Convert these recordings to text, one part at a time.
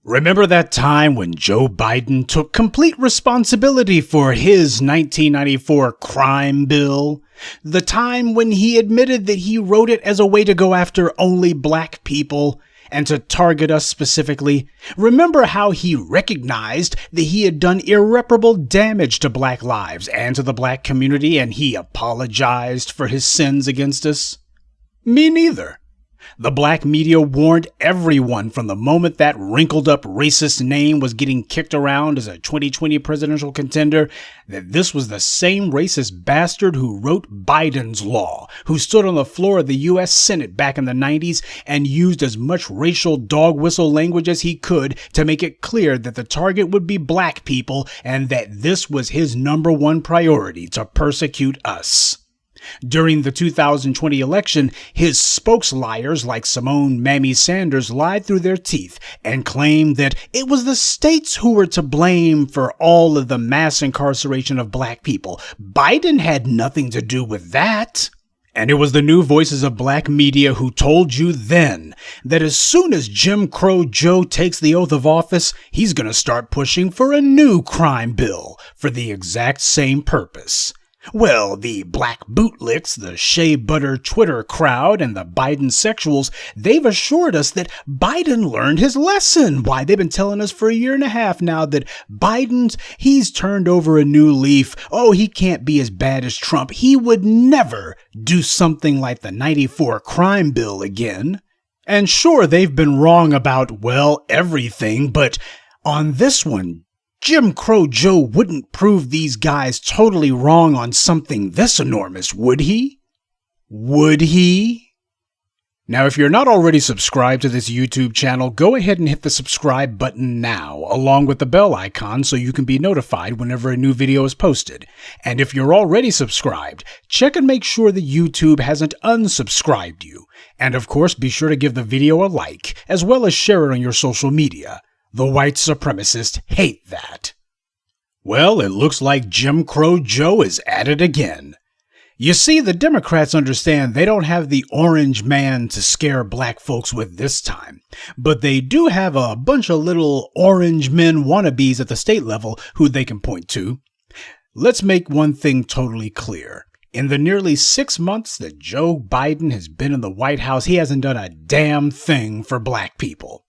Remember that time when Joe Biden took complete responsibility for his 1994 crime bill? The time when he admitted that he wrote it as a way to go after only black people and to target us specifically? Remember how he recognized that he had done irreparable damage to black lives and to the black community, and he apologized for his sins against us? Me neither. The black media warned everyone from the moment that wrinkled-up racist name was getting kicked around as a 2020 presidential contender that this was the same racist bastard who wrote Biden's law, who stood on the floor of the U.S. Senate back in the 90s and used as much racial dog whistle language as he could to make it clear that the target would be black people and that this was his number one priority, to persecute us. During the 2020 election, his spokesliars like Simone Mammy Sanders lied through their teeth and claimed that it was the states who were to blame for all of the mass incarceration of black people. Biden had nothing to do with that. And it was the new voices of black media who told you then that as soon as Jim Crow Joe takes the oath of office, he's going to start pushing for a new crime bill for the exact same purpose. Well, the black bootlicks, the shea butter Twitter crowd, and the Biden sexuals, they've assured us that Biden learned his lesson. Why, they've been telling us for a year and a half now that he's turned over a new leaf. Oh, he can't be as bad as Trump. He would never do something like the 94 crime bill again. And sure, they've been wrong about, well, everything, but on this one, Jim Crow Joe wouldn't prove these guys totally wrong on something this enormous, would he? Would he? Now, if you're not already subscribed to this YouTube channel, go ahead and hit the subscribe button now, along with the bell icon so you can be notified whenever a new video is posted. And if you're already subscribed, check and make sure that YouTube hasn't unsubscribed you. And of course, be sure to give the video a like, as well as share it on your social media. The white supremacists hate that. Well, it looks like Jim Crow Joe is at it again. You see, the Democrats understand they don't have the orange man to scare black folks with this time, but they do have a bunch of little orange men wannabes at the state level who they can point to. Let's make one thing totally clear. In the nearly 6 months that Joe Biden has been in the White House, he hasn't done a damn thing for black people.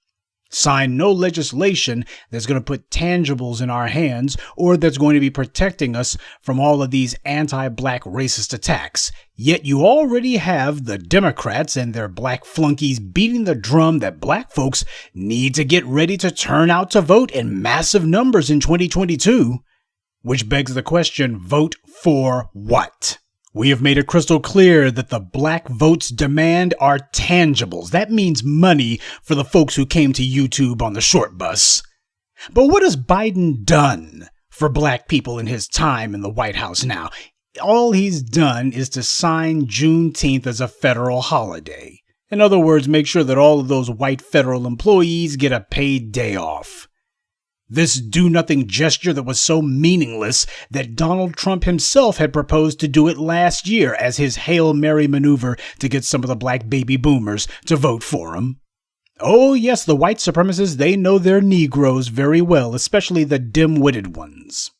Signed no legislation that's going to put tangibles in our hands or that's going to be protecting us from all of these anti-black racist attacks. Yet you already have the Democrats and their black flunkies beating the drum that black folks need to get ready to turn out to vote in massive numbers in 2022. Which begs the question, vote for what? We have made it crystal clear that the black votes demand are tangibles. That means money for the folks who came to YouTube on the short bus. But what has Biden done for black people in his time in the White House now? All he's done is to sign Juneteenth as a federal holiday. In other words, make sure that all of those white federal employees get a paid day off. This do-nothing gesture that was so meaningless that Donald Trump himself had proposed to do it last year as his Hail Mary maneuver to get some of the black baby boomers to vote for him. Oh yes, the white supremacists, they know their Negroes very well, especially the dim-witted ones.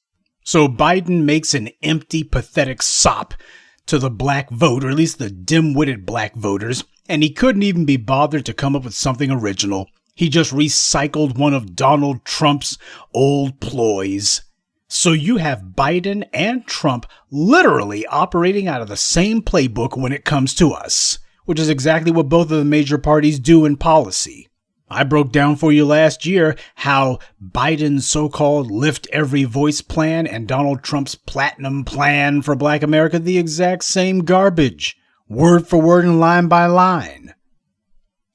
So Biden makes an empty, pathetic sop to the black vote, or at least the dim-witted black voters, and he couldn't even be bothered to come up with something original. He just recycled one of Donald Trump's old ploys. So you have Biden and Trump literally operating out of the same playbook when it comes to us, which is exactly what both of the major parties do in policy. I broke down for you last year how Biden's so-called Lift Every Voice plan and Donald Trump's Platinum plan for Black America are the exact same garbage, word for word and line by line.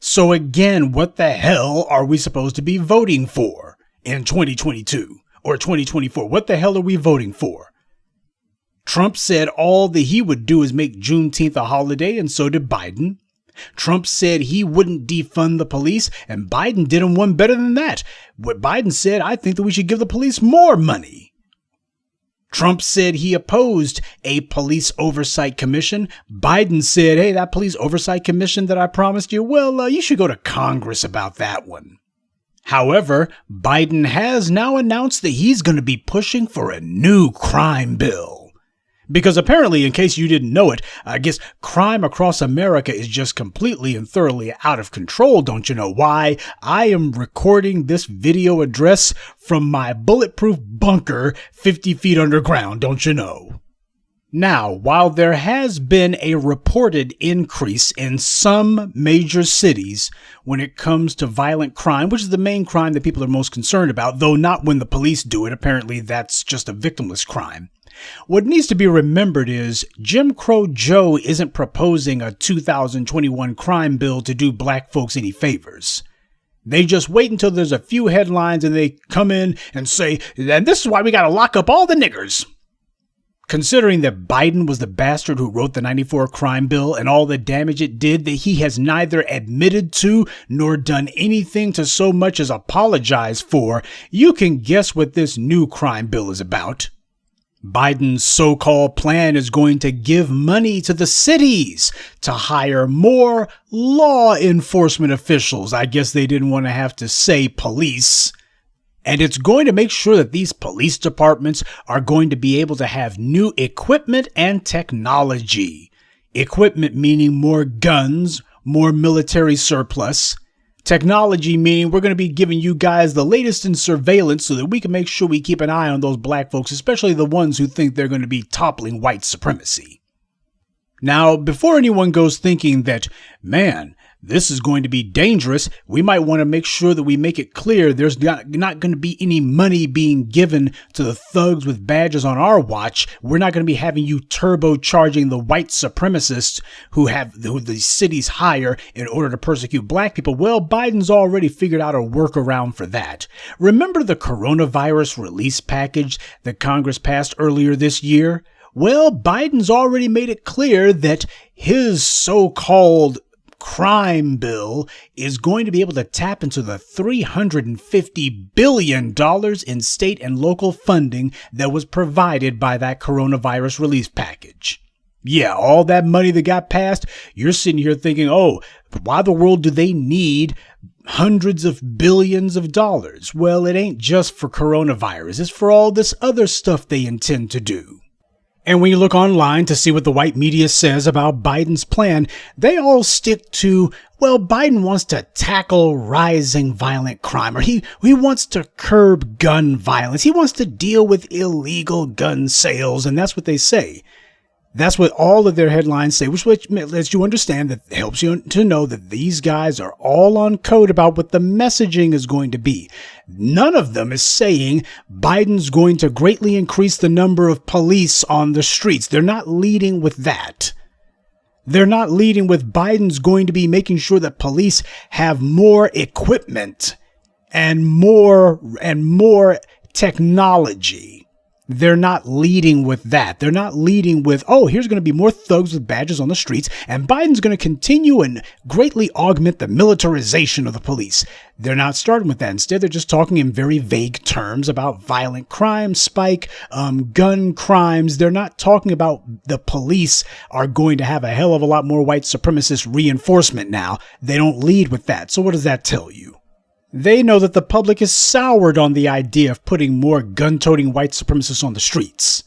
So again, what the hell are we supposed to be voting for in 2022 or 2024? What the hell are we voting for? Trump said all that he would do is make Juneteenth a holiday, and so did Biden. Trump said he wouldn't defund the police, and Biden did him one better than that. What Biden said, I think that we should give the police more money. Trump said he opposed a police oversight commission. Biden said, hey, that police oversight commission that I promised you, well, you should go to Congress about that one. However, Biden has now announced that he's going to be pushing for a new crime bill. Because apparently, in case you didn't know it, I guess crime across America is just completely and thoroughly out of control. Don't you know why? I am recording this video address from my bulletproof bunker 50 feet underground, don't you know? Now, while there has been a reported increase in some major cities when it comes to violent crime, which is the main crime that people are most concerned about, though not when the police do it, apparently that's just a victimless crime. What needs to be remembered is Jim Crow Joe isn't proposing a 2021 crime bill to do black folks any favors. They just wait until there's a few headlines and they come in and say, and this is why we gotta lock up all the niggers. Considering that Biden was the bastard who wrote the '94 crime bill and all the damage it did that he has neither admitted to nor done anything to so much as apologize for, you can guess what this new crime bill is about. Biden's so-called plan is going to give money to the cities to hire more law enforcement officials. I guess they didn't want to have to say police. And it's going to make sure that these police departments are going to be able to have new equipment and technology. Equipment meaning more guns, more military surplus. Technology meaning we're going to be giving you guys the latest in surveillance so that we can make sure we keep an eye on those black folks, especially the ones who think they're going to be toppling white supremacy. Now, before anyone goes thinking that, man, this is going to be dangerous, we might want to make sure that we make it clear there's not going to be any money being given to the thugs with badges on our watch. We're not going to be having you turbocharging the white supremacists who the cities hire in order to persecute black people. Well, Biden's already figured out a workaround for that. Remember the coronavirus relief package that Congress passed earlier this year? Well, Biden's already made it clear that his so-called crime bill is going to be able to tap into the $350 billion in state and local funding that was provided by that coronavirus relief package. Yeah, all that money that got passed, you're sitting here thinking, oh, why the world do they need hundreds of billions of dollars? Well, it ain't just for coronavirus. It's for all this other stuff they intend to do. And when you look online to see what the white media says about Biden's plan, they all stick to, well, Biden wants to tackle rising violent crime, or he wants to curb gun violence. He wants to deal with illegal gun sales, and that's what they say. That's what all of their headlines say, which lets you understand, that helps you to know that these guys are all on code about what the messaging is going to be. None of them is saying Biden's going to greatly increase the number of police on the streets. They're not leading with that. They're not leading with Biden's going to be making sure that police have more equipment and more technology. They're not leading with that. They're not leading with, oh, here's going to be more thugs with badges on the streets, and Biden's going to continue and greatly augment the militarization of the police. They're not starting with that. Instead, they're just talking in very vague terms about violent crime spike, gun crimes. They're not talking about the police are going to have a hell of a lot more white supremacist reinforcement now. They don't lead with that. So what does that tell you? They know that the public is soured on the idea of putting more gun-toting white supremacists on the streets.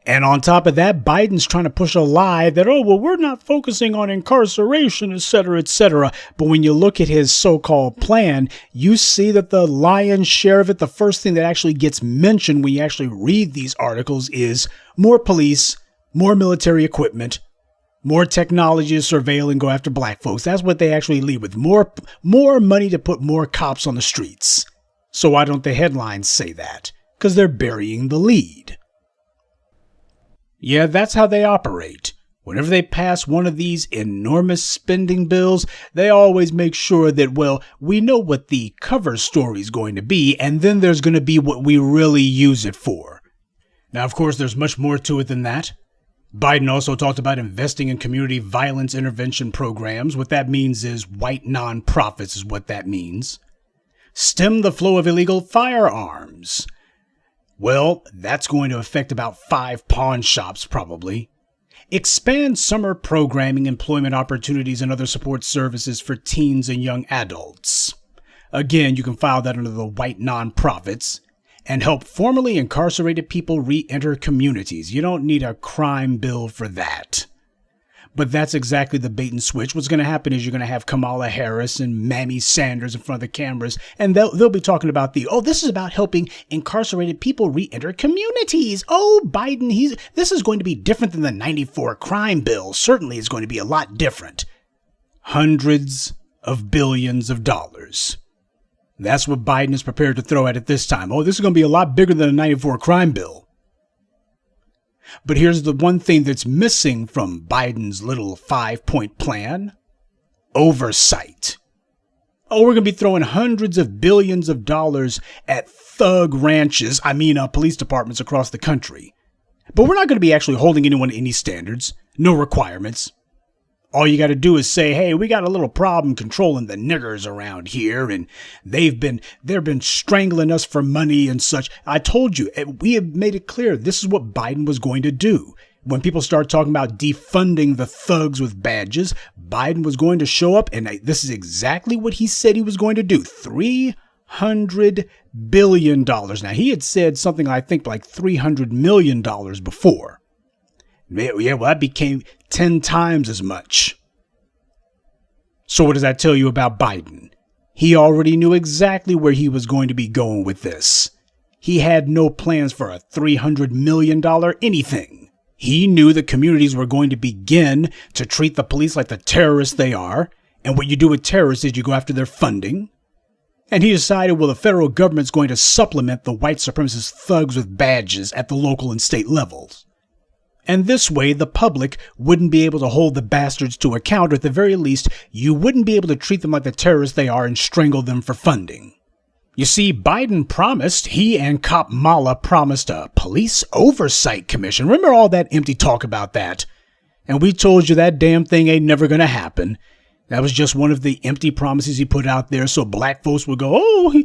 And on top of that, Biden's trying to push a lie that, oh, well, we're not focusing on incarceration, etc., etc. But when you look at his so-called plan, you see that the lion's share of it, the first thing that actually gets mentioned when you actually read these articles is more police, more military equipment, more technology to surveil and go after black folks. That's what they actually lead with. More money to put more cops on the streets. So why don't the headlines say that? Because they're burying the lead. Yeah, that's how they operate. Whenever they pass one of these enormous spending bills, they always make sure that, well, we know what the cover story is going to be, and then there's going to be what we really use it for. Now, of course, there's much more to it than that. Biden also talked about investing in community violence intervention programs. What that means is white nonprofits is what that means. Stem the flow of illegal firearms. Well, that's going to affect about 5 pawn shops probably. Expand summer programming, employment opportunities, and other support services for teens and young adults. Again, you can file that under the white nonprofits. And help formerly incarcerated people re-enter communities. You don't need a crime bill for that. But that's exactly the bait and switch. What's going to happen is you're going to have Kamala Harris and Mamie Sanders in front of the cameras, and they'll be talking about this is about helping incarcerated people re-enter communities. Oh, Biden, this is going to be different than the 94 crime bill. Certainly is going to be a lot different. Hundreds of billions of dollars. That's what Biden is prepared to throw at it this time. Oh, this is going to be a lot bigger than a 94 crime bill. But here's the one thing that's missing from Biden's little 5-point plan. Oversight. Oh, we're going to be throwing hundreds of billions of dollars at thug ranches, police departments across the country. But we're not going to be actually holding anyone to any standards, no requirements. All you got to do is say, hey, we got a little problem controlling the niggers around here, and they've been strangling us for money and such. I told you, we have made it clear this is what Biden was going to do. When people start talking about defunding the thugs with badges, Biden was going to show up, and this is exactly what he said he was going to do. $300 billion. Now, he had said something, I think, like $300 million before. Yeah, well, that became 10 times as much. So what does that tell you about Biden? He already knew exactly where he was going to be going with this. He had no plans for a $300 million anything. He knew that communities were going to begin to treat the police like the terrorists they are. And what you do with terrorists is you go after their funding. And he decided, well, the federal government's going to supplement the white supremacist thugs with badges at the local and state levels. And this way, the public wouldn't be able to hold the bastards to account, or at the very least, you wouldn't be able to treat them like the terrorists they are and strangle them for funding. You see, Biden promised, he and Kamala promised a police oversight commission. Remember all that empty talk about that? And we told you that damn thing ain't never gonna happen. That was just one of the empty promises he put out there so black folks would go, oh, he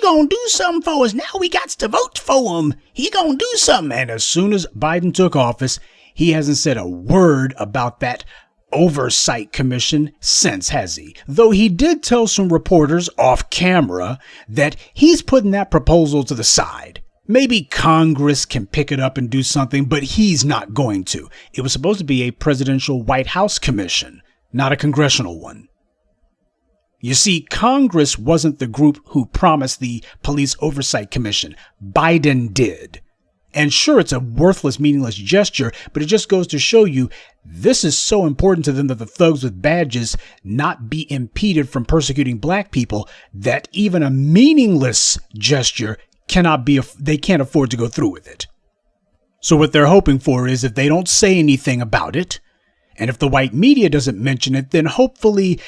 gonna do something for us. Now we got to vote for him. He gonna do something. And as soon as Biden took office, he hasn't said a word about that oversight commission since, has he? Though he did tell some reporters off camera that he's putting that proposal to the side. Maybe Congress can pick it up and do something, but he's not going to. It was supposed to be a presidential White House commission, not a congressional one. You see, Congress wasn't the group who promised the Police Oversight Commission. Biden did. And sure, it's a worthless, meaningless gesture, but it just goes to show you this is so important to them that the thugs with badges not be impeded from persecuting black people that even a meaningless gesture they can't afford to go through with it. So what they're hoping for is if they don't say anything about it, and if the white media doesn't mention it, then hopefully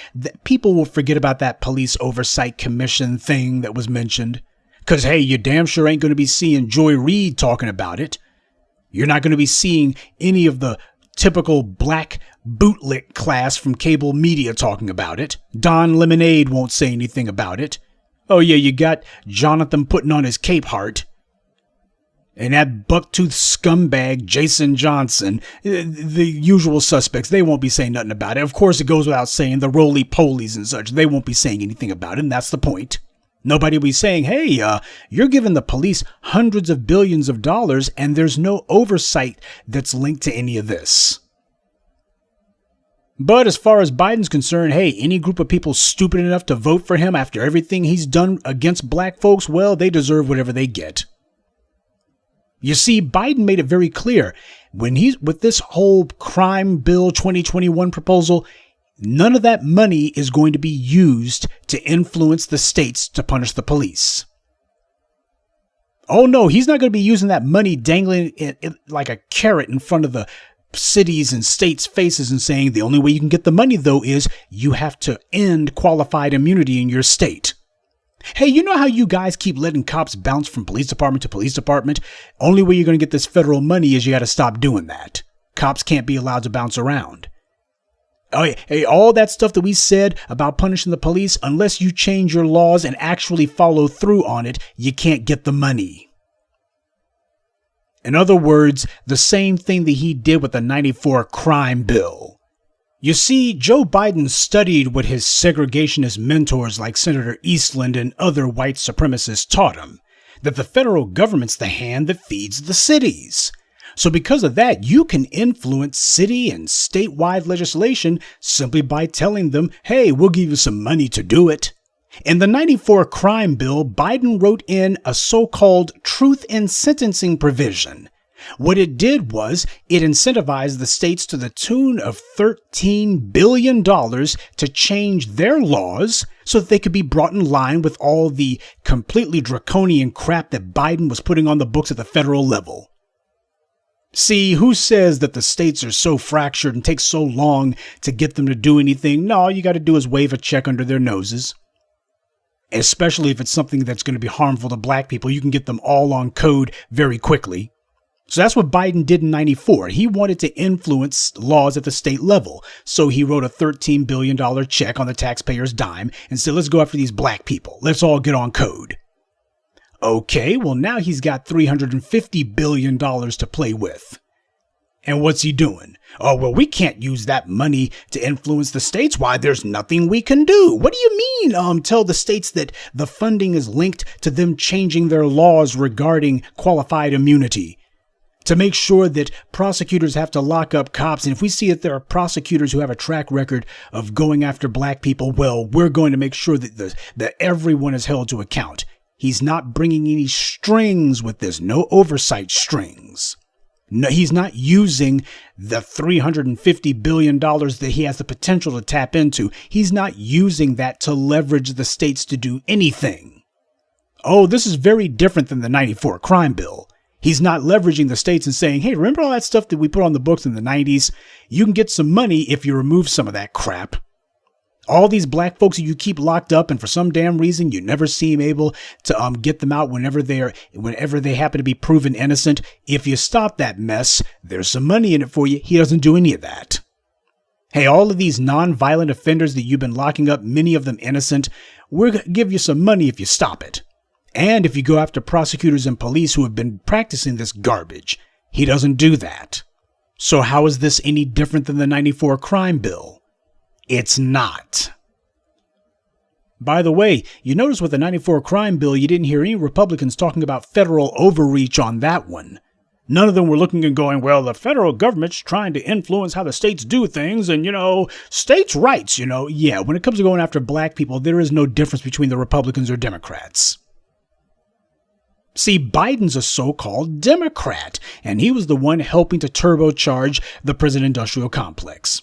people will forget about that police oversight commission thing that was mentioned. Because, hey, you damn sure ain't going to be seeing Joy Reid talking about it. You're not going to be seeing any of the typical black bootlick class from cable media talking about it. Don Lemonade won't say anything about it. Oh, yeah, you got Jonathan putting on his cape heart. And that bucktooth scumbag, Jason Johnson, the usual suspects, they won't be saying nothing about it. Of course, it goes without saying, the roly-polies and such, they won't be saying anything about it, and that's the point. Nobody will be saying, hey, you're giving the police hundreds of billions of dollars, and there's no oversight that's linked to any of this. But as far as Biden's concerned, hey, any group of people stupid enough to vote for him after everything he's done against black folks, well, they deserve whatever they get. You see, Biden made it very clear when he's with this whole crime bill 2021 proposal, none of that money is going to be used to influence the states to punish the police. Oh, no, he's not going to be using that money dangling it like a carrot in front of the cities and states' faces and saying the only way you can get the money, though, is you have to end qualified immunity in your state. Hey, you know how you guys keep letting cops bounce from police department to police department? Only way you're going to get this federal money is you got to stop doing that. Cops can't be allowed to bounce around. Oh, yeah. Hey, all that stuff that we said about punishing the police, unless you change your laws and actually follow through on it, you can't get the money. In other words, the same thing that he did with the 94 crime bill. You see, Joe Biden studied what his segregationist mentors like Senator Eastland and other white supremacists taught him, that the federal government's the hand that feeds the cities. So because of that, you can influence city and statewide legislation simply by telling them, hey, we'll give you some money to do it. In the 94 crime bill, Biden wrote in a so-called truth in sentencing provision. What it did was it incentivized the states to the tune of $13 billion to change their laws so that they could be brought in line with all the completely draconian crap that Biden was putting on the books at the federal level. See, who says that the states are so fractured and takes so long to get them to do anything? No, all you got to do is wave a check under their noses. Especially if it's something that's going to be harmful to black people, you can get them all on code very quickly. So that's what Biden did in 94. He wanted to influence laws at the state level. So he wrote a $13 billion check on the taxpayer's dime and said, let's go after these black people. Let's all get on code. Okay, well, now he's got $350 billion to play with. And what's he doing? Oh, well, we can't use that money to influence the states. Why, there's nothing we can do. What do you mean? Tell the states that the funding is linked to them changing their laws regarding qualified immunity, to make sure that prosecutors have to lock up cops. And if we see that there are prosecutors who have a track record of going after black people, well, we're going to make sure that everyone is held to account. He's not bringing any strings with this, no oversight strings. No, he's not using the $350 billion that he has the potential to tap into. He's not using that to leverage the states to do anything. Oh, this is very different than the 94 crime bill. He's not leveraging the states and saying, hey, remember all that stuff that we put on the books in the 90s? You can get some money if you remove some of that crap. All these black folks that you keep locked up and for some damn reason you never seem able to get them out whenever they happen to be proven innocent. If you stop that mess, there's some money in it for you. He doesn't do any of that. Hey, all of these non-violent offenders that you've been locking up, many of them innocent, we're going to give you some money if you stop it. And if you go after prosecutors and police who have been practicing this garbage, he doesn't do that. So how is this any different than the 94 crime bill? It's not. By the way, you notice with the 94 crime bill, you didn't hear any Republicans talking about federal overreach on that one. None of them were looking and going, well, the federal government's trying to influence how the states do things and, states' rights, Yeah, when it comes to going after black people, there is no difference between the Republicans or Democrats. See, Biden's a so-called Democrat, and he was the one helping to turbocharge the prison-industrial complex.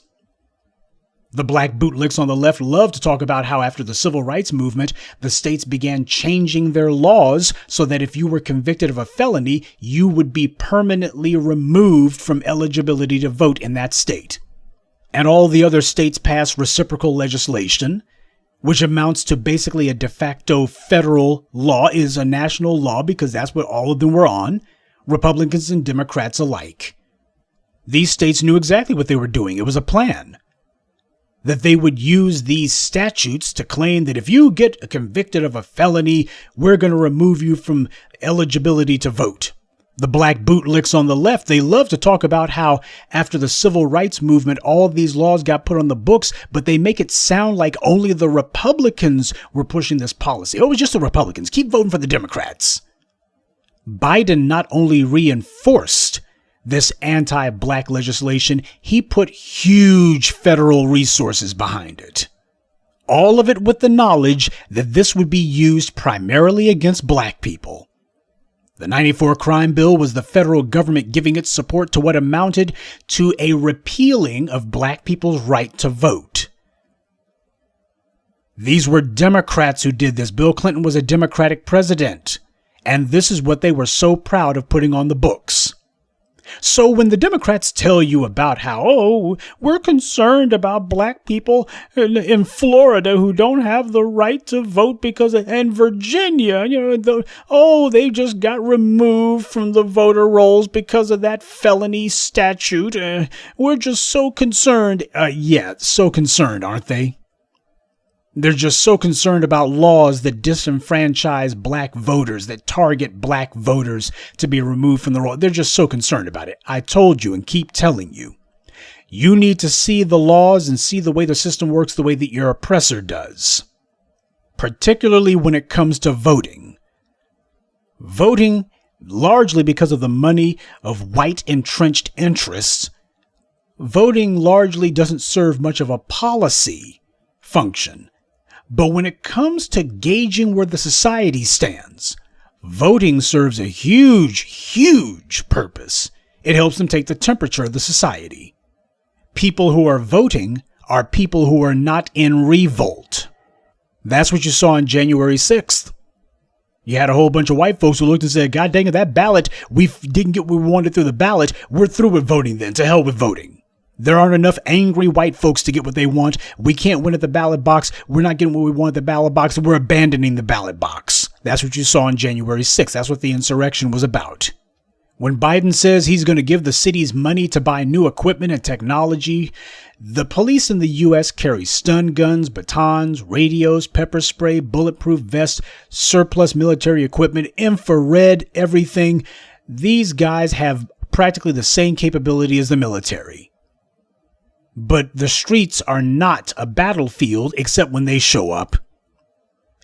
The black bootlicks on the left love to talk about how after the civil rights movement, the states began changing their laws so that if you were convicted of a felony, you would be permanently removed from eligibility to vote in that state. And all the other states passed reciprocal legislation, which amounts to basically a de facto federal law, is a national law because that's what all of them were on, Republicans and Democrats alike. These states knew exactly what they were doing. It was a plan. That they would use these statutes to claim that if you get convicted of a felony, we're going to remove you from eligibility to vote. The black bootlicks on the left, they love to talk about how after the civil rights movement, all of these laws got put on the books, but they make it sound like only the Republicans were pushing this policy. Oh, it was just the Republicans. Keep voting for the Democrats. Biden not only reinforced this anti-black legislation, he put huge federal resources behind it. All of it with the knowledge that this would be used primarily against black people. The 94 crime bill was the federal government giving its support to what amounted to a repealing of black people's right to vote. These were Democrats who did this. Bill Clinton was a Democratic president, and this is what they were so proud of putting on the books. So when the Democrats tell you about how, we're concerned about black people in Florida who don't have the right to vote because in Virginia, they just got removed from the voter rolls because of that felony statute. We're just so concerned. So concerned, aren't they? They're just so concerned about laws that disenfranchise black voters, that target black voters to be removed from the roll. They're just so concerned about it. I told you and keep telling you. You need to see the laws and see the way the system works the way that your oppressor does, particularly when it comes to voting. Voting, largely because of the money of white entrenched interests, voting largely doesn't serve much of a policy function. But when it comes to gauging where the society stands, voting serves a huge, huge purpose. It helps them take the temperature of the society. People who are voting are people who are not in revolt. That's what you saw on January 6th. You had a whole bunch of white folks who looked and said, God dang it, that ballot, we didn't get what we wanted through the ballot. We're through with voting then. To hell with voting. There aren't enough angry white folks to get what they want. We can't win at the ballot box. We're not getting what we want at the ballot box. We're abandoning the ballot box. That's what you saw on January 6th. That's what the insurrection was about. When Biden says he's going to give the cities money to buy new equipment and technology, the police in the U.S. carry stun guns, batons, radios, pepper spray, bulletproof vests, surplus military equipment, infrared, everything. These guys have practically the same capability as the military. But the streets are not a battlefield except when they show up.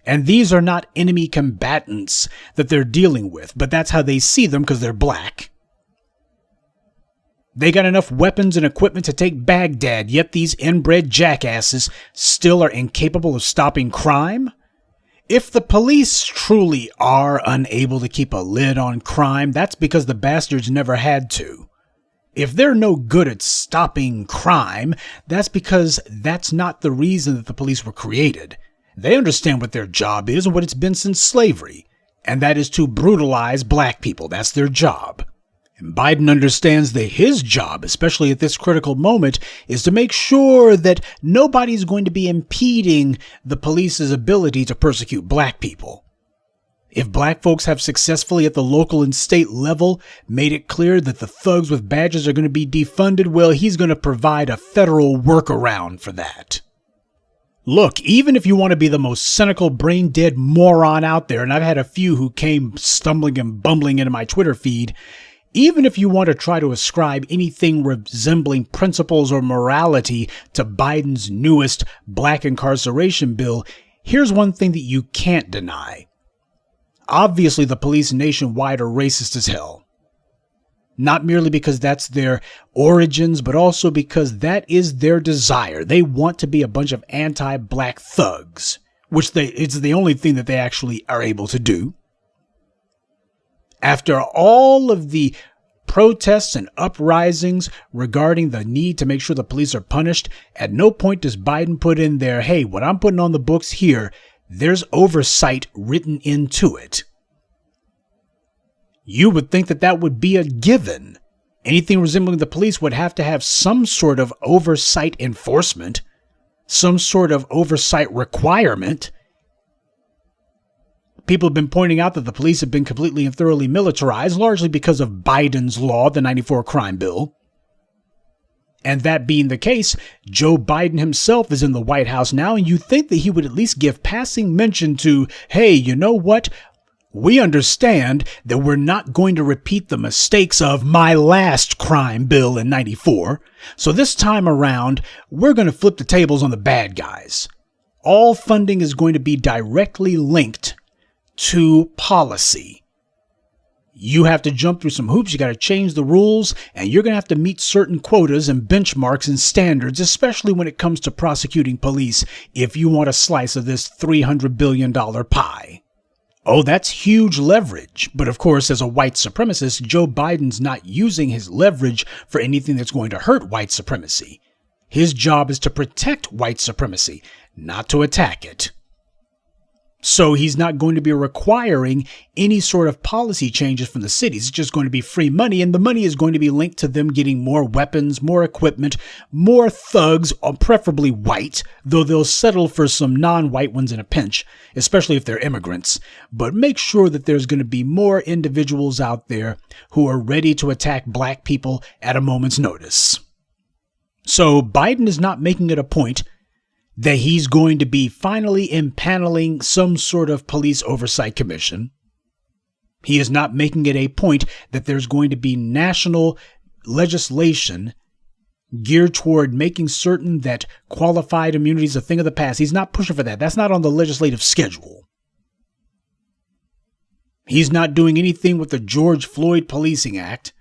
And these are not enemy combatants that they're dealing with, but that's how they see them because they're black. They got enough weapons and equipment to take Baghdad, yet these inbred jackasses still are incapable of stopping crime? If the police truly are unable to keep a lid on crime, that's because the bastards never had to. If they're no good at stopping crime, that's because that's not the reason that the police were created. They understand what their job is and what it's been since slavery, and that is to brutalize black people. That's their job. And Biden understands that his job, especially at this critical moment, is to make sure that nobody's going to be impeding the police's ability to persecute black people. If black folks have successfully at the local and state level made it clear that the thugs with badges are going to be defunded, well, he's going to provide a federal workaround for that. Look, even if you want to be the most cynical, brain-dead moron out there, and I've had a few who came stumbling and bumbling into my Twitter feed, even if you want to try to ascribe anything resembling principles or morality to Biden's newest black incarceration bill, here's one thing that you can't deny. Obviously, the police nationwide are racist as hell. Not merely because that's their origins, but also because that is their desire. They want to be a bunch of anti-black thugs, which it's the only thing that they actually are able to do. After all of the protests and uprisings regarding the need to make sure the police are punished, at no point does Biden put in there, hey, what I'm putting on the books here, there's oversight written into it. You would think that that would be a given. Anything resembling the police would have to have some sort of oversight enforcement, some sort of oversight requirement. People have been pointing out that the police have been completely and thoroughly militarized, largely because of Biden's law, the 94 crime bill. And that being the case, Joe Biden himself is in the White House now, and you think that he would at least give passing mention to, hey, you know what? We understand that we're not going to repeat the mistakes of my last crime bill in 94. So this time around, we're going to flip the tables on the bad guys. All funding is going to be directly linked to policy. You have to jump through some hoops. You got to change the rules, and you're going to have to meet certain quotas and benchmarks and standards, especially when it comes to prosecuting police, if you want a slice of this $300 billion pie. Oh, that's huge leverage. But of course, as a white supremacist, Joe Biden's not using his leverage for anything that's going to hurt white supremacy. His job is to protect white supremacy, not to attack it. So he's not going to be requiring any sort of policy changes from the cities. It's just going to be free money, and the money is going to be linked to them getting more weapons, more equipment, more thugs, preferably white, though they'll settle for some non-white ones in a pinch, especially if they're immigrants. But make sure that there's going to be more individuals out there who are ready to attack black people at a moment's notice. So Biden is not making it a point that he's going to be finally impaneling some sort of police oversight commission. He is not making it a point that there's going to be national legislation geared toward making certain that qualified immunity is a thing of the past. He's not pushing for that. That's not on the legislative schedule. He's not doing anything with the George Floyd Policing Act.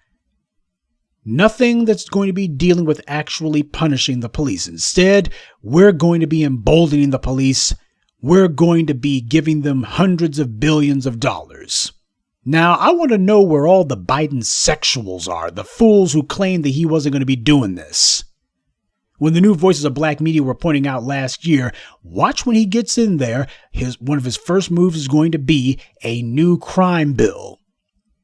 Nothing that's going to be dealing with actually punishing the police. Instead, we're going to be emboldening the police. We're going to be giving them hundreds of billions of dollars. Now, I want to know where all the Biden sexuals are, the fools who claimed that he wasn't going to be doing this. When the new voices of black media were pointing out last year, watch when he gets in there, one of his first moves is going to be a new crime bill.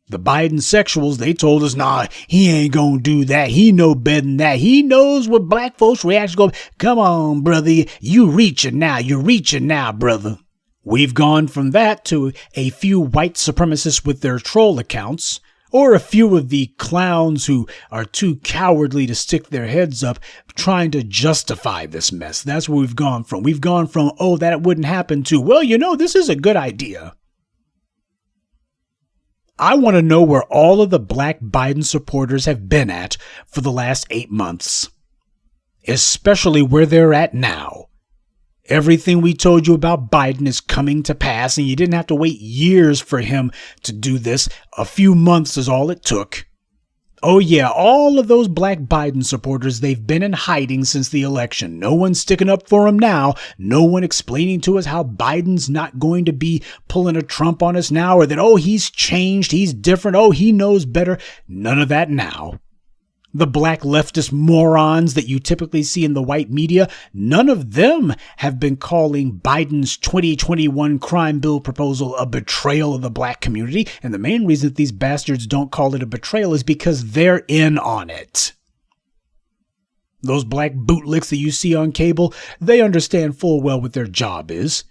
The Biden sexuals, they told us, nah, he ain't gonna do that. He know better than that. He knows what black folks' reaction go. Come on, brother, you reaching now. You're reaching now, brother. We've gone from that to a few white supremacists with their troll accounts, or a few of the clowns who are too cowardly to stick their heads up trying to justify this mess. That's where we've gone from. We've gone from, oh, that wouldn't happen to, well, this is a good idea. I want to know where all of the black Biden supporters have been at for the last 8 months, especially where they're at now. Everything we told you about Biden is coming to pass, and you didn't have to wait years for him to do this. A few months is all it took. Oh yeah, all of those black Biden supporters, they've been in hiding since the election. No one's sticking up for him now. No one explaining to us how Biden's not going to be pulling a Trump on us now, or that, oh, he's changed, he's different, oh, he knows better. None of that now. The black leftist morons that you typically see in the white media, none of them have been calling Biden's 2021 crime bill proposal a betrayal of the black community. And the main reason that these bastards don't call it a betrayal is because they're in on it. Those black bootlicks that you see on cable, they understand full well what their job is.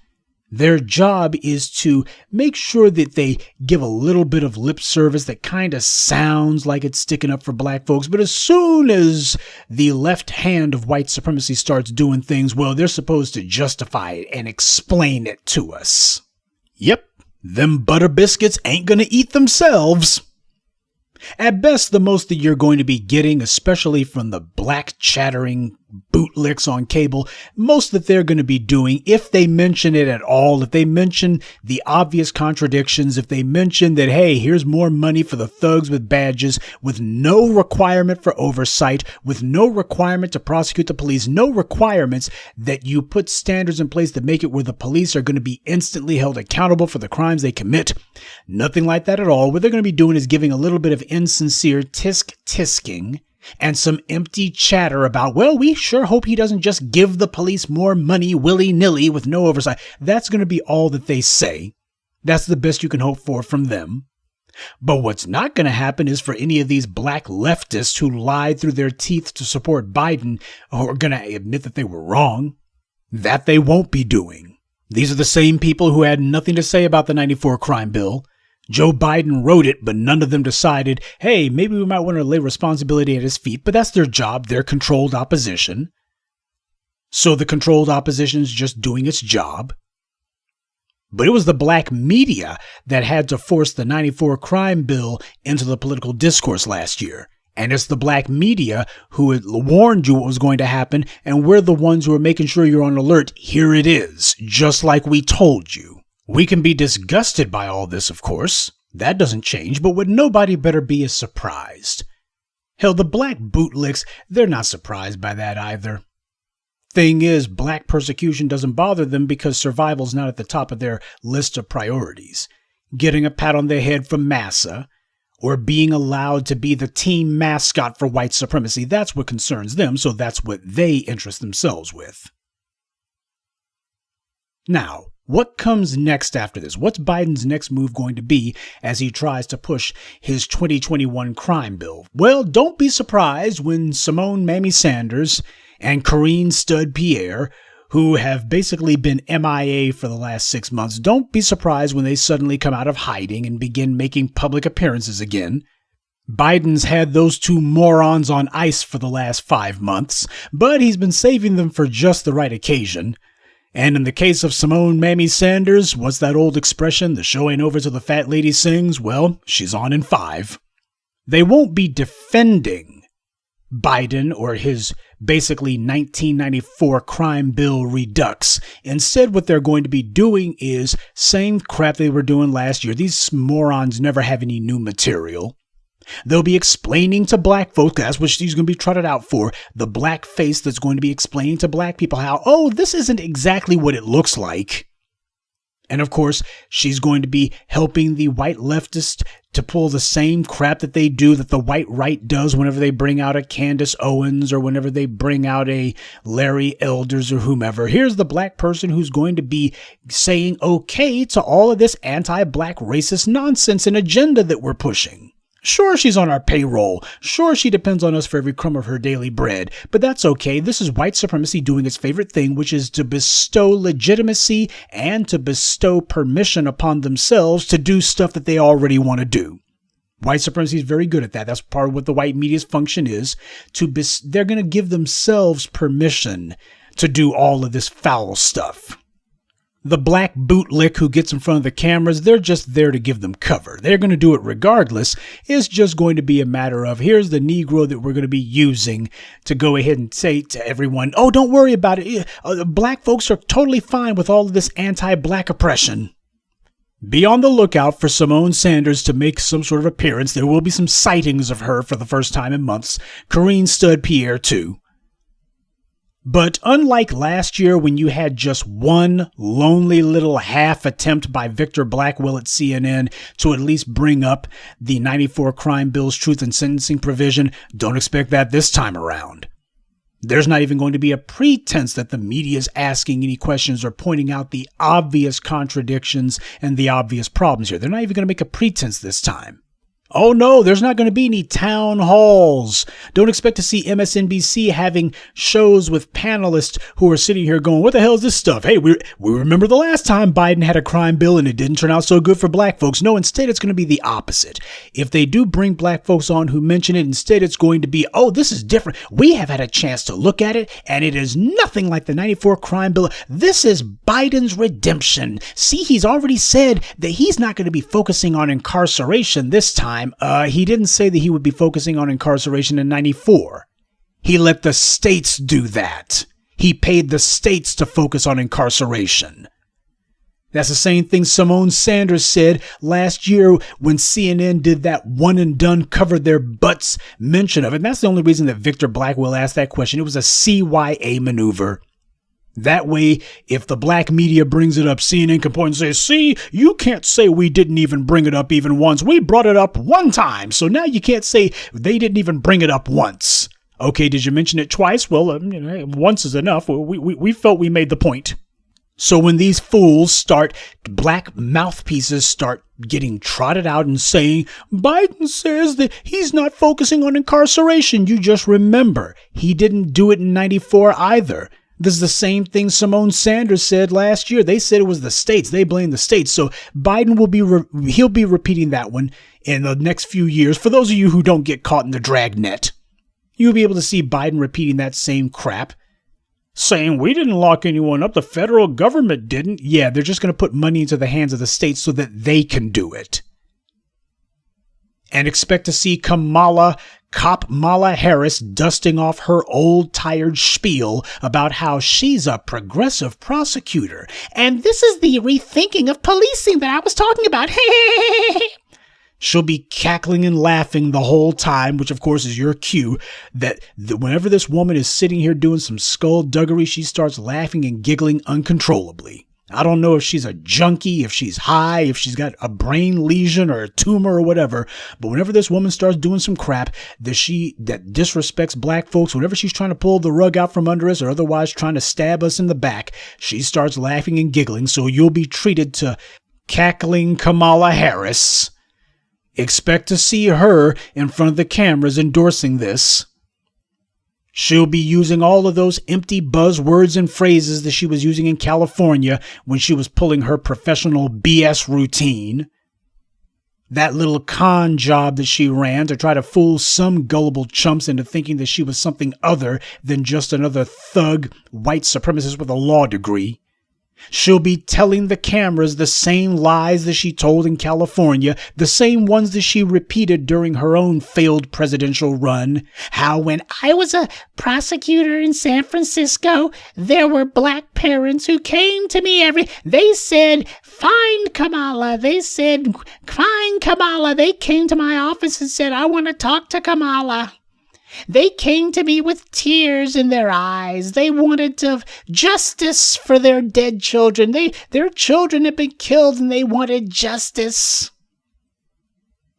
Their job is to make sure that they give a little bit of lip service that kind of sounds like it's sticking up for black folks. But as soon as the left hand of white supremacy starts doing things, well, they're supposed to justify it and explain it to us. Yep, them butter biscuits ain't gonna eat themselves. At best, the most that you're going to be getting, especially from the black chattering bootlicks on cable, most that they're going to be doing, if they mention it at all, if they mention the obvious contradictions, if they mention that, hey, here's more money for the thugs with badges, with no requirement for oversight, with no requirement to prosecute the police, no requirements that you put standards in place that make it where the police are going to be instantly held accountable for the crimes they commit. Nothing like that at all. What they're going to be doing is giving a little bit of insincere tisk-tisking and some empty chatter about, well, we sure hope he doesn't just give the police more money willy-nilly with no oversight. That's going to be all that they say. That's the best you can hope for from them. But what's not going to happen is for any of these black leftists who lied through their teeth to support Biden or are going to admit that they were wrong. That they won't be doing. These are the same people who had nothing to say about the 94 crime bill. Joe Biden wrote it, but none of them decided, hey, maybe we might want to lay responsibility at his feet, but that's their job. They're controlled opposition. So the controlled opposition is just doing its job. But it was the black media that had to force the 94 crime bill into the political discourse last year. And it's the black media who had warned you what was going to happen, and we're the ones who are making sure you're on alert. Here it is, just like we told you. We can be disgusted by all this, of course. That doesn't change, but what nobody better be is surprised. Hell, the black bootlicks, they're not surprised by that either. Thing is, black persecution doesn't bother them because survival's not at the top of their list of priorities. Getting a pat on the head from Massa, or being allowed to be the team mascot for white supremacy, that's what concerns them, so that's what they interest themselves with. Now, what comes next after this? What's Biden's next move going to be as he tries to push his 2021 crime bill? Well, don't be surprised when Simone Mamie Sanders and Karine Stud-Pierre, who have basically been MIA for the last 6 months, don't be surprised when they suddenly come out of hiding and begin making public appearances again. Biden's had those two morons on ice for the last 5 months, but he's been saving them for just the right occasion. And in the case of Simone Mamie Sanders, what's that old expression? The show ain't over till the fat lady sings. Well, she's on in 5. They won't be defending Biden or his basically 1994 crime bill redux. Instead, what they're going to be doing is same crap they were doing last year. These morons never have any new material. They'll be explaining to black folks, that's what she's going to be trotted out for, the black face that's going to be explaining to black people how, oh, this isn't exactly what it looks like. And of course, she's going to be helping the white leftists to pull the same crap that they do, that the white right does whenever they bring out a Candace Owens or whenever they bring out a Larry Elders or whomever. Here's the black person who's going to be saying okay to all of this anti-black racist nonsense and agenda that we're pushing. Sure, she's on our payroll. Sure, she depends on us for every crumb of her daily bread. But that's okay. This is white supremacy doing its favorite thing, which is to bestow legitimacy and to bestow permission upon themselves to do stuff that they already want to do. White supremacy is very good at that. That's part of what the white media's function is. They're going to give themselves permission to do all of this foul stuff. The black bootlick who gets in front of the cameras, they're just there to give them cover. They're going to do it regardless. It's just going to be a matter of, here's the Negro that we're going to be using to go ahead and say to everyone, oh, don't worry about it. Black folks are totally fine with all of this anti-black oppression. Be on the lookout for Simone Sanders to make some sort of appearance. There will be some sightings of her for the first time in months. Corinne Stud-Pierre, too. But unlike last year when you had just one lonely little half attempt by Victor Blackwell at CNN to at least bring up the 94 crime bill's truth in sentencing provision, don't expect that this time around. There's not even going to be a pretense that the media is asking any questions or pointing out the obvious contradictions and the obvious problems here. They're not even going to make a pretense this time. Oh no, there's not going to be any town halls. Don't expect to see MSNBC having shows with panelists who are sitting here going, what the hell is this stuff? Hey, we remember the last time Biden had a crime bill and it didn't turn out so good for black folks. No, instead it's going to be the opposite. If they do bring black folks on who mention it, instead it's going to be, oh, this is different. We have had a chance to look at it and it is nothing like the 94 crime bill. This is Biden's redemption. See, he's already said that he's not going to be focusing on incarceration this time. He didn't say that he would be focusing on incarceration in 94. He let the states do that. He paid the states to focus on incarceration. That's the same thing Simone Sanders said last year when CNN did that one and done covered their butts mention of it. And that's the only reason that Victor Blackwell asked that question. It was a CYA maneuver. That way, if the black media brings it up, CNN can point and say, see, you can't say we didn't even bring it up even once. We brought it up one time. So now you can't say they didn't even bring it up once. Okay, did you mention it twice? Well, once is enough. We felt we made the point. So when these fools start, black mouthpieces start getting trotted out and saying, Biden says that he's not focusing on incarceration. You just remember, he didn't do it in 94 either. This is the same thing Simone Sanders said last year. They said it was the states. They blamed the states. So Biden he'll be repeating that one in the next few years. For those of you who don't get caught in the dragnet, you'll be able to see Biden repeating that same crap, saying we didn't lock anyone up. The federal government didn't. Yeah, they're just going to put money into the hands of the states so that they can do it. And expect to see Kamala Harris dusting off her old tired spiel about how she's a progressive prosecutor. And this is the rethinking of policing that I was talking about. She'll be cackling and laughing the whole time, which of course is your cue that whenever this woman is sitting here doing some skullduggery, she starts laughing and giggling uncontrollably. I don't know if she's a junkie, if she's high, if she's got a brain lesion or a tumor or whatever. But whenever this woman starts doing some crap that disrespects black folks, whenever she's trying to pull the rug out from under us or otherwise trying to stab us in the back, she starts laughing and giggling. So you'll be treated to cackling Kamala Harris. Expect to see her in front of the cameras endorsing this. She'll be using all of those empty buzzwords and phrases that she was using in California when she was pulling her professional BS routine. That little con job that she ran to try to fool some gullible chumps into thinking that she was something other than just another thug white supremacist with a law degree. She'll be telling the cameras the same lies that she told in California, the same ones that she repeated during her own failed presidential run. How when I was a prosecutor in San Francisco, there were black parents who came to me they said, find Kamala. They said, find Kamala. They came to my office and said, I want to talk to Kamala. They came to me with tears in their eyes. They wanted justice for their dead children. Their children had been killed and they wanted justice.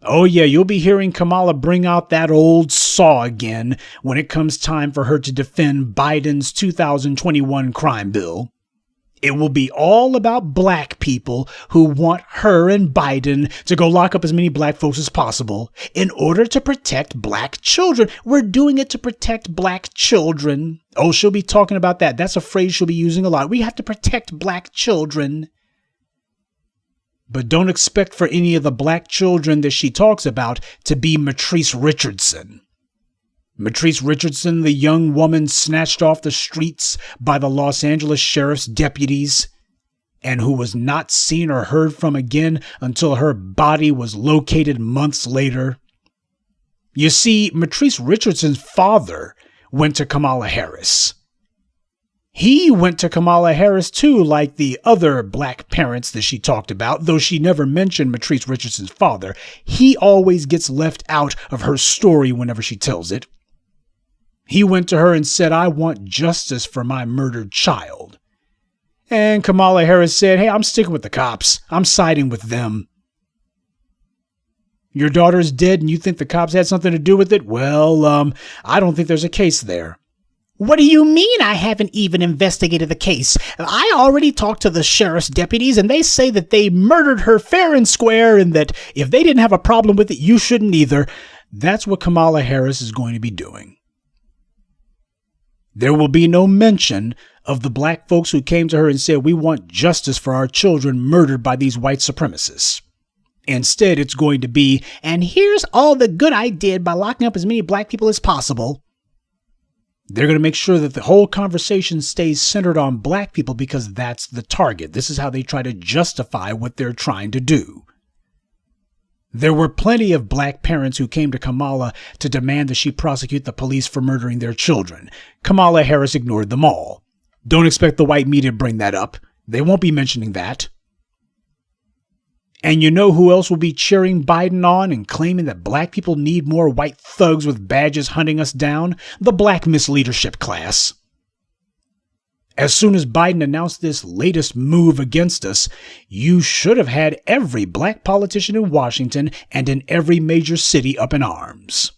Oh yeah, you'll be hearing Kamala bring out that old saw again when it comes time for her to defend Biden's 2021 crime bill. It will be all about black people who want her and Biden to go lock up as many black folks as possible in order to protect black children. We're doing it to protect black children. Oh, she'll be talking about that. That's a phrase she'll be using a lot. We have to protect black children. But don't expect for any of the black children that she talks about to be Matrice Richardson. Matrice Richardson, the young woman snatched off the streets by the Los Angeles sheriff's deputies and who was not seen or heard from again until her body was located months later. You see, Matrice Richardson's father went to Kamala Harris. He went to Kamala Harris too, like the other black parents that she talked about, though she never mentioned Matrice Richardson's father. He always gets left out of her story whenever she tells it. He went to her and said, I want justice for my murdered child. And Kamala Harris said, hey, I'm sticking with the cops. I'm siding with them. Your daughter's dead and you think the cops had something to do with it? Well, I don't think there's a case there. What do you mean I haven't even investigated the case? I already talked to the sheriff's deputies and they say that they murdered her fair and square and that if they didn't have a problem with it, you shouldn't either. That's what Kamala Harris is going to be doing. There will be no mention of the black folks who came to her and said, we want justice for our children murdered by these white supremacists. Instead, it's going to be, and here's all the good I did by locking up as many black people as possible. They're going to make sure that the whole conversation stays centered on black people because that's the target. This is how they try to justify what they're trying to do. There were plenty of black parents who came to Kamala to demand that she prosecute the police for murdering their children. Kamala Harris ignored them all. Don't expect the white media to bring that up. They won't be mentioning that. And you know who else will be cheering Biden on and claiming that black people need more white thugs with badges hunting us down? The black misleadership class. As soon as Biden announced this latest move against us, you should have had every black politician in Washington and in every major city up in arms.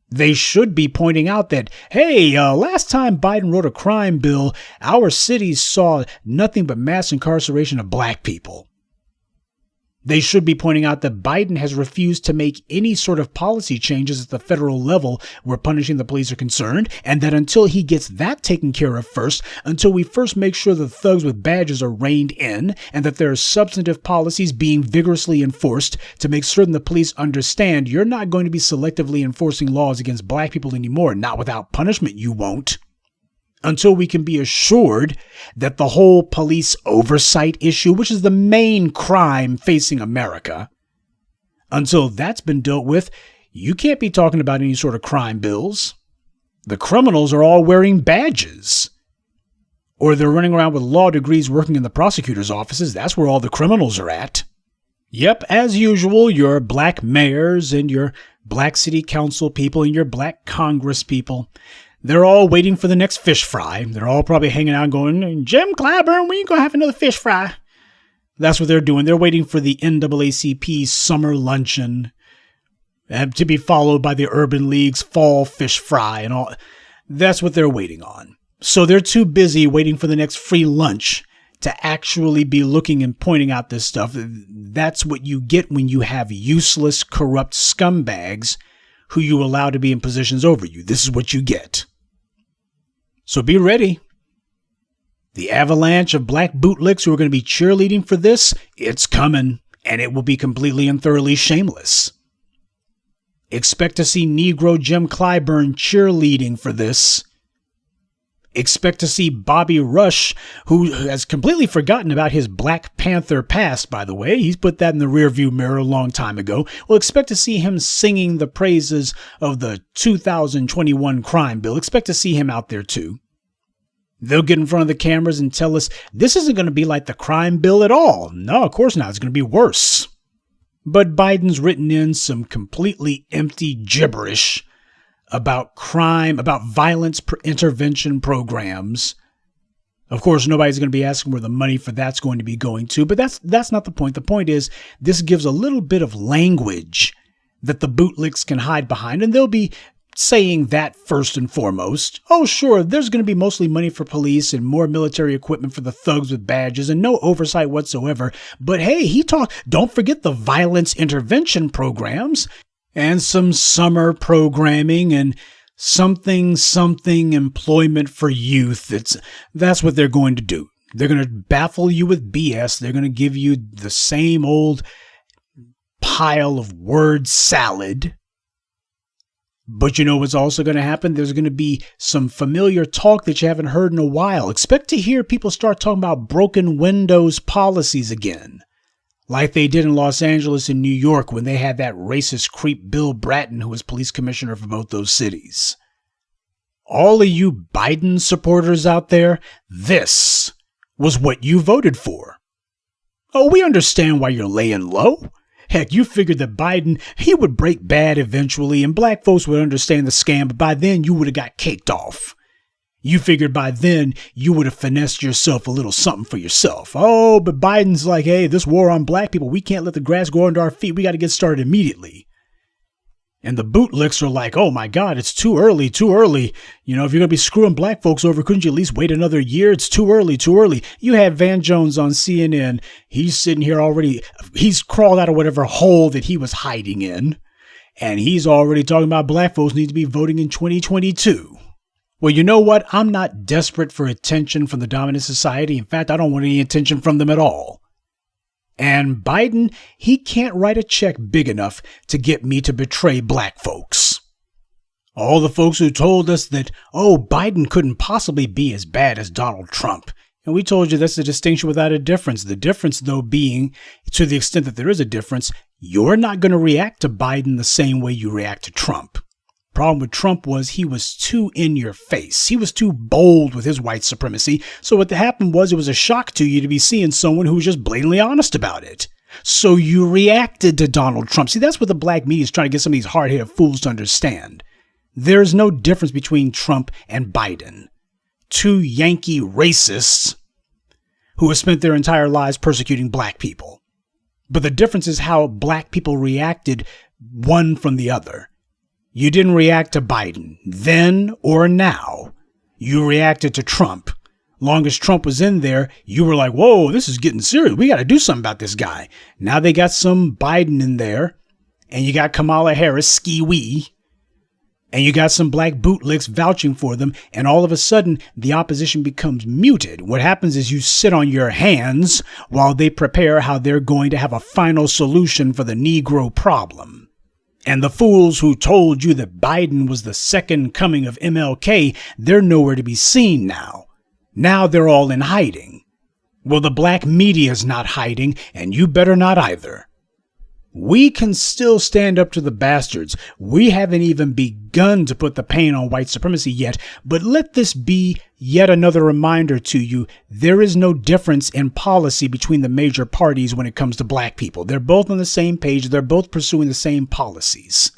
They should be pointing out that, hey, last time Biden wrote a crime bill, our cities saw nothing but mass incarceration of black people. They should be pointing out that Biden has refused to make any sort of policy changes at the federal level where punishing the police are concerned, and that until he gets that taken care of first, until we first make sure that thugs with badges are reined in, and that there are substantive policies being vigorously enforced to make certain the police understand you're not going to be selectively enforcing laws against black people anymore, not without punishment you won't. Until we can be assured that the whole police oversight issue, which is the main crime facing America, until that's been dealt with, you can't be talking about any sort of crime bills. The criminals are all wearing badges. Or they're running around with law degrees working in the prosecutor's offices. That's where all the criminals are at. Yep, as usual, your black mayors and your black city council people and your black Congress people, they're all waiting for the next fish fry. They're all probably hanging out going, Jim Clyburn, we ain't going to have another fish fry. That's what they're doing. They're waiting for the NAACP summer luncheon to be followed by the Urban League's fall fish fry and all. That's what they're waiting on. So they're too busy waiting for the next free lunch to actually be looking and pointing out this stuff. That's what you get when you have useless, corrupt scumbags who you allow to be in positions over you. This is what you get. So be ready. The avalanche of black bootlicks who are going to be cheerleading for this, it's coming, and it will be completely and thoroughly shameless. Expect to see Negro Jim Clyburn cheerleading for this. Expect to see Bobby Rush, who has completely forgotten about his Black Panther past, by the way. He's put that in the rearview mirror a long time ago. We'll expect to see him singing the praises of the 2021 crime bill. Expect to see him out there too. They'll get in front of the cameras and tell us this isn't going to be like the crime bill at all. No, of course not. It's going to be worse. But Biden's written in some completely empty gibberish about crime, about violence intervention programs. Of course, nobody's going to be asking where the money for that's going to be going to, but that's not the point. The point is this gives a little bit of language that the bootlicks can hide behind, and they'll be saying that first and foremost. Oh, sure, there's going to be mostly money for police and more military equipment for the thugs with badges and no oversight whatsoever. But hey, don't forget the violence intervention programs. And some summer programming and something employment for youth. That's what they're going to do. They're going to baffle you with BS. They're going to give you the same old pile of word salad. But you know what's also going to happen? There's going to be some familiar talk that you haven't heard in a while. Expect to hear people start talking about broken windows policies again. Like they did in Los Angeles and New York when they had that racist creep Bill Bratton, who was police commissioner for both those cities. All of you Biden supporters out there, this was what you voted for. Oh, we understand why you're laying low. Heck, you figured that Biden, he would break bad eventually and black folks would understand the scam, but by then you would have got caked off. You figured by then you would have finessed yourself a little something for yourself. Oh, but Biden's like, hey, this war on black people, we can't let the grass grow under our feet. We got to get started immediately. And the bootlicks are like, oh my God, it's too early. You know, if you're going to be screwing black folks over, couldn't you at least wait another year? It's too early. You had Van Jones on CNN. He's sitting here already. He's crawled out of whatever hole that he was hiding in. And he's already talking about black folks need to be voting in 2022. Well, you know what? I'm not desperate for attention from the dominant society. In fact, I don't want any attention from them at all. And Biden, he can't write a check big enough to get me to betray black folks. All the folks who told us that, oh, Biden couldn't possibly be as bad as Donald Trump. And we told you that's a distinction without a difference. The difference, though, being, to the extent that there is a difference, you're not going to react to Biden the same way you react to Trump. Problem with Trump was he was too in your face. He was too bold with his white supremacy. So what happened was it was a shock to you to be seeing someone who was just blatantly honest about it. So you reacted to Donald Trump. See, that's what the black media is trying to get some of these hard-headed fools to understand. There's no difference between Trump and Biden. Two Yankee racists who have spent their entire lives persecuting black people. But the difference is how black people reacted one from the other. You didn't react to Biden then or now. You reacted to Trump. Long as Trump was in there, you were like, whoa, this is getting serious. We got to do something about this guy. Now they got some Biden in there, and you got Kamala Harris, ski-wee, and you got some black bootlicks vouching for them, and all of a sudden, the opposition becomes muted. What happens is you sit on your hands while they prepare how they're going to have a final solution for the Negro problem. And the fools who told you that Biden was the second coming of MLK, they're nowhere to be seen now. Now they're all in hiding. Well, the black media's not hiding, and you better not either. We can still stand up to the bastards. We haven't even begun to put the pain on white supremacy yet, but let this be yet another reminder to you, there is no difference in policy between the major parties when it comes to black people. They're both on the same page. They're both pursuing the same policies.